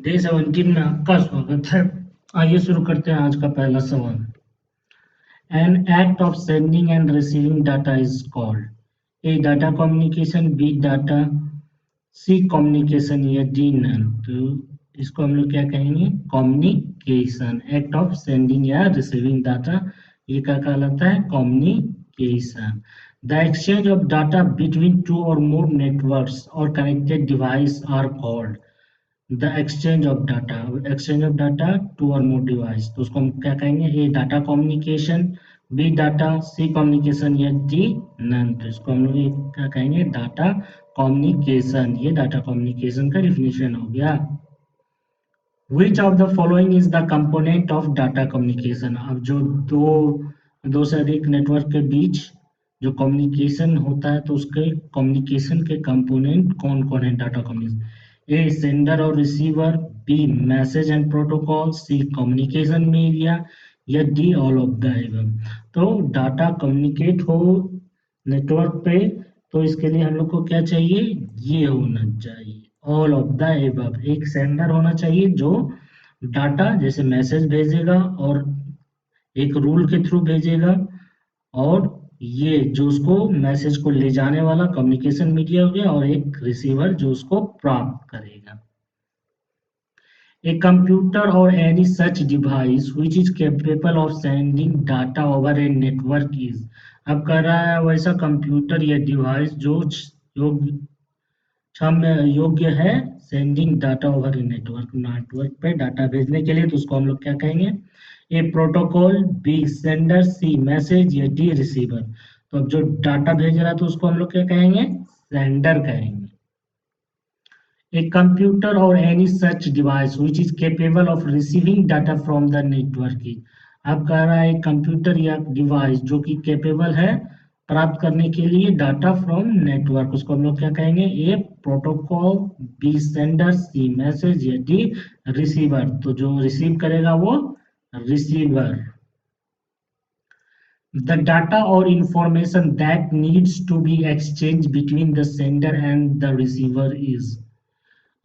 Day 17 में आपका स्वागत है। आइए शुरू करते हैं आज का पहला सवाल। An act of sending and receiving data is called A. Data communication, B. data, C. communication या D. none। तो इसको हम लोग क्या कहेंगे? कम्युनिकेशन। एक्ट ऑफ सेंडिंग या रिसीविंग डाटा, ये क्या कहलाता है? Communication. The exchange of data between two or more networks or connected devices are called the exchange of data. Exchange of data two or more device, तो उसको हम क्या कहेंगे? A data communication, B data, C communication या D none. तो इसको हम लोग क्या कहेंगे? Data communication. ये डाटा कम्युनिकेशन का डिफिनेशन हो गया। Which of the following is the component of data communication. अब जो दो से अधिक नेटवर्क के बीच जो कम्युनिकेशन होता है, तो उसके कम्युनिकेशन के कंपोनेंट कौन कौन है डाटा कम्युनिकेशन? ए सेंडर और receiver, B message and protocol, C communication media या D all of the above. तो डाटा कम्युनिकेट हो नेटवर्क पे, तो इसके लिए हम लोग को क्या चाहिए? ये होना चाहिए ऑल ऑफ द एबव। एक सेंडर होना चाहिए जो डाटा जैसे मैसेज भेजेगा और एक रूल के थ्रू भेजेगा, और ये जो उसको मैसेज को ले जाने वाला कम्युनिकेशन मीडिया हो गया, और एक रिसीवर जो उसको प्राप्त करेगा। ए कंप्यूटर और any such device which is capable of sending data over a network is. अब कह रहा है वैसा कंप्यूटर या डिवाइस जो योग्य है sending data over a network पे डाटा भेजने के लिए, तो उसको हम लोग क्या कहेंगे? ए protocol, B sender, C message या डी रिसीवर। तो अब जो डाटा भेज रहा है तो उसको हम लोग क्या कहेंगे? सेंडर कहेंगे। ए कंप्यूटर और any such device which is capable of receiving data from the network. अब कह रहा है कंप्यूटर या डिवाइस जो कि केपेबल है प्राप्त करने के लिए डाटा फ्रॉम नेटवर्क, उसको हम लोग क्या कहेंगे? ए protocol, B sender, C message या डी रिसीवर। तो जो रिसीव करेगा वो receiver. The data or information that needs to be exchanged between the sender and the receiver is।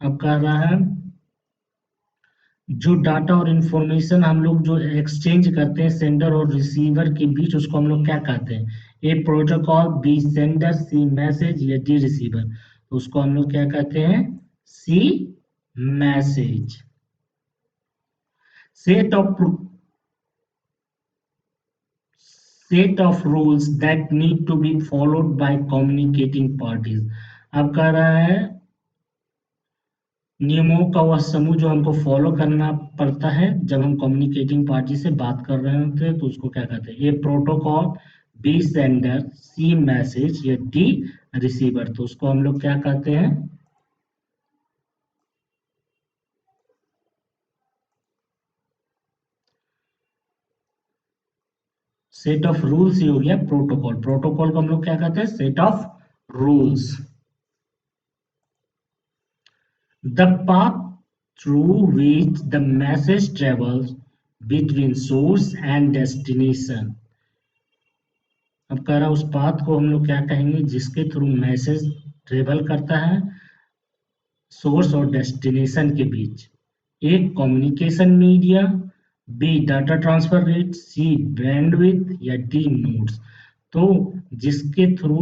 अब कह रहा है जो डाटा और इंफॉर्मेशन हम लोग जो एक्सचेंज करते हैं सेंडर और रिसीवर के बीच, उसको हम लोग क्या कहते हैं? A protocol, B sender, C message या डी रिसीवर। तो उसको हम लोग क्या कहते हैं? C message. Set of rules that need to be followed by communicating parties। अब कह रहा है नियमों का वह समूह जो हमको फॉलो करना पड़ता है जब हम कम्युनिकेटिंग पार्टी से बात कर रहे होते हैं, तो उसको क्या कहते हैं? A protocol, B sender, C message या डी रिसीवर। तो उसको हम लोग क्या कहते हैं? सेट ऑफ रूल्स ही हो गया प्रोटोकॉल। प्रोटोकॉल को हम लोग क्या कहते हैं? Set of rules. The path through which the message travels between source and destination। अब कह रहा उस पाथ को हम लोग क्या कहेंगे? जिसके थ्रू मैसेज ट्रेवल करता है सोर्स और डेस्टिनेशन के बीच। A communication media, B data transfer rate, C bandwidth या डी नोड्स। तो जिसके थ्रू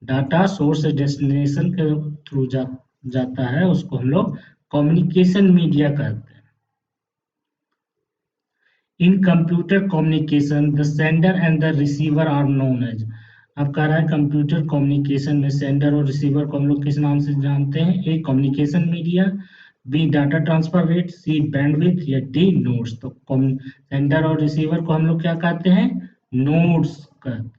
डाटा सोर्स और डेस्टिनेशन के थ्रू जाता है उसको हम लोग कम्युनिकेशन मीडिया कहते हैं। In computer communication the sender and the receiver are known as. अब कह रहा है कंप्यूटर कम्युनिकेशन में सेंडर और रिसीवर को हम लोग किस नाम से जानते हैं? A communication media, B data transfer rate, C bandwidth या डी नोड्स। तो सेंडर और रिसीवर को हम लोग क्या कहते हैं? नोड्स कहते हैं।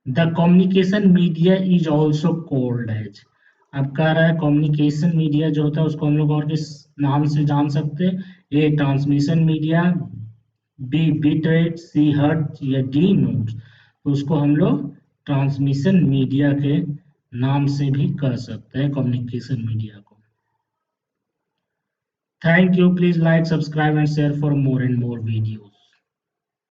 The communication media is also called edge. अब कह रहा है कम्युनिकेशन मीडिया जो होता है उसको हम लोग और किस नाम से जान सकते हैं? A transmission media, B bit rate, C hertz या डी नोड्स। तो उसको हम लोग ट्रांसमिशन मीडिया के नाम से भी कह सकते हैं कम्युनिकेशन मीडिया को। Thank you. Please like, subscribe and share for more and more videos.